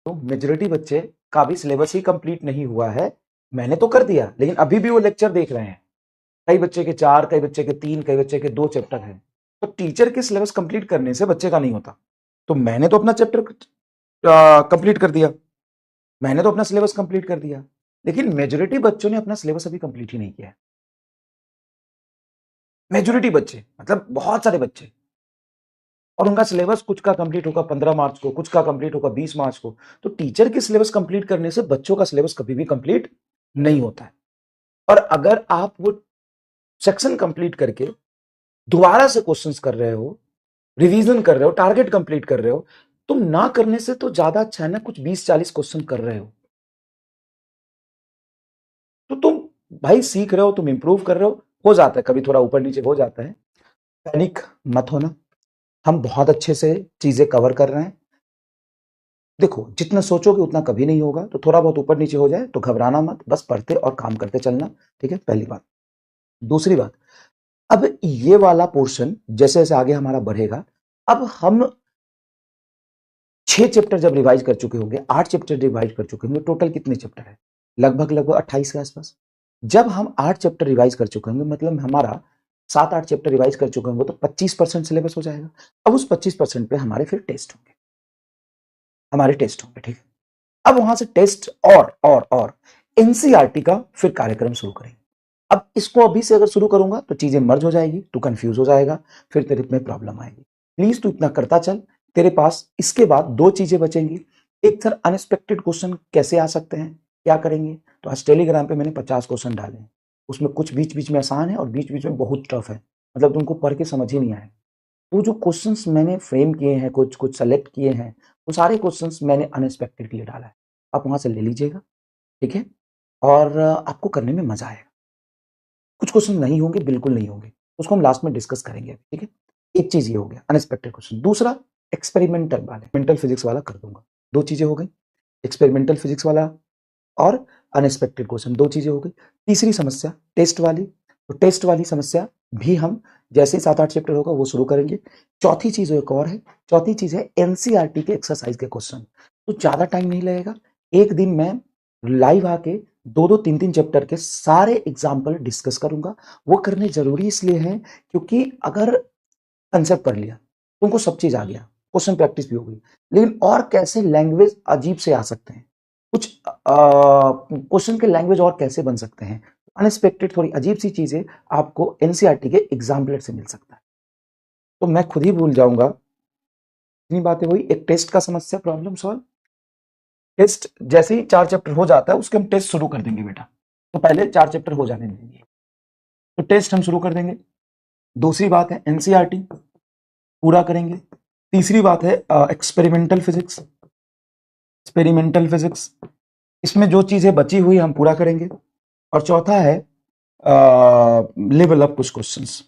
तो मेजॉरिटी बच्चे का भी सिलेबस ही कंप्लीट नहीं हुआ है। मैंने तो कर दिया, लेकिन अभी भी वो लेक्चर देख रहे हैं। कई बच्चे के 4, कई बच्चे के 3, कई बच्चे के 2 चैप्टर हैं। तो टीचर के सिलेबस कंप्लीट करने से बच्चे का नहीं होता। तो मैंने तो अपना चैप्टर कंप्लीट कर दिया, मैंने तो अपना सिलेबस कंप्लीट कर दिया, लेकिन मेजॉरिटी बच्चों ने अपना सिलेबस अभी कंप्लीट ही नहीं किया है। मेजॉरिटी बच्चे मतलब बहुत सारे बच्चे, और उनका सिलेबस कुछ का कंप्लीट होगा 15 मार्च को, कुछ का कंप्लीट होगा 20 मार्च को। तो टीचर के सिलेबस कंप्लीट करने से बच्चों का सिलेबस कभी भी कंप्लीट नहीं होता है। और अगर आप वो सेक्शन कंप्लीट करके दोबारा से क्वेश्चंस कर रहे हो, रिवीजन कर रहे हो, टारगेट कंप्लीट कर रहे हो, तुम ना करने से तो ज्यादा अच्छा है ना कुछ 20-40 क्वेश्चन कर रहे हो। तो तुम भाई सीख रहे हो, तुम इंप्रूव कर रहे हो जाता है, कभी थोड़ा ऊपर नीचे हो जाता है, पैनिक मत होना। हम बहुत अच्छे से चीजें कवर कर रहे हैं। देखो, जितना सोचोगे उतना कभी नहीं होगा, तो थोड़ा बहुत ऊपर नीचे हो जाए तो घबराना मत, बस पढ़ते और काम करते चलना। ठीक है, पहली बात। दूसरी बात, अब ये वाला पोर्शन जैसे जैसे आगे हमारा बढ़ेगा, अब हम 6 चैप्टर जब रिवाइज कर चुके होंगे, 8 चैप्टर रिवाइज कर चुके होंगे, टोटल कितने चैप्टर है? लगभग लगभग 28 के आसपास। जब हम 8 चैप्टर रिवाइज कर चुके होंगे, मतलब हमारा 7-8 चैप्टर रिवाइज कर चुके होंगे, तो 25% सिलेबस हो जाएगा। अब उस 25% पे हमारे फिर टेस्ट होंगे, हमारे टेस्ट होंगे। ठीक है, अब वहां से टेस्ट और एनसीईआरटी का फिर कार्यक्रम शुरू करेंगे। अब इसको अभी से अगर शुरू करूंगा तो चीजें मर्ज हो जाएगी, तू कंफ्यूज हो जाएगा, फिर तेरे में प्रॉब्लम आएगी। प्लीज तू इतना करता चल। तेरे पास इसके बाद 2 चीजें बचेंगी। एक, सर अनएक्सपेक्टेड क्वेश्चन कैसे आ सकते हैं, क्या करेंगे? तो आज टेलीग्राम पे मैंने 50 क्वेश्चन डाले हैं। उसमें कुछ बीच बीच में आसान है और बीच बीच में बहुत टफ है, मतलब तुमको पढ़ के समझ ही नहीं आएगा। वो जो क्वेश्चंस मैंने फ्रेम किए हैं, कुछ कुछ सेलेक्ट किए हैं, वो सारे क्वेश्चंस मैंने अनएक्सपेक्टेड के लिए डाला है। आप वहां से ले लीजिएगा। ठीक है, और आपको करने में मजा आएगा। कुछ क्वेश्चन नहीं होंगे, बिल्कुल नहीं होंगे, उसको हम लास्ट में डिस्कस करेंगे। ठीक है, एक चीज ये हो गया अनएक्सपेक्टेड क्वेश्चन। दूसरा, एक्सपेरिमेंटल वाले, मेंटल फिजिक्स वाला कर दूंगा। 2 चीजें हो गई, एक्सपेरिमेंटल फिजिक्स वाला और अनएक्सपेक्टेड क्वेश्चन, 2 चीजें हो गई। तीसरी समस्या टेस्ट वाली, तो टेस्ट वाली समस्या भी हम जैसे ही 7-8 चैप्टर होगा वो शुरू करेंगे। चौथी चीज एक और है, चौथी चीज है एनसीईआरटी के एक्सरसाइज के क्वेश्चन। तो ज्यादा टाइम नहीं लगेगा, एक दिन मैं लाइव आके 2-2 3-3 चैप्टर के सारे एग्जाम्पल डिस्कस करूंगा। वो करने जरूरी इसलिए है क्योंकि अगर कंसेप्ट पढ़ लिया, तुमको सब चीज आ गया, क्वेश्चन प्रैक्टिस भी हो गई, लेकिन और कैसे लैंग्वेज अजीब से आ सकते हैं, कुछ क्वेश्चन के लैंग्वेज और कैसे बन सकते हैं, अनएक्सपेक्टेड थोड़ी अजीब सी चीजें आपको एनसीईआरटी के एग्जाम्पलर से मिल सकता है। तो मैं खुद ही भूल जाऊंगा। इतनी बातें हुई, एक टेस्ट का समस्या प्रॉब्लम सॉल्व। टेस्ट जैसे ही 4 चैप्टर हो जाता है उसके हम टेस्ट शुरू कर देंगे बेटा, तो पहले 4 चैप्टर हो जाने देंगे, तो टेस्ट हम शुरू कर देंगे। दूसरी बात है एनसीईआरटी पूरा करेंगे। तीसरी बात है एक्सपेरिमेंटल फिजिक्स, एक्सपेरिमेंटल फिजिक्स इसमें जो चीजें बची हुई हम पूरा करेंगे। और चौथा है लेवल अप कुछ क्वेश्चंस।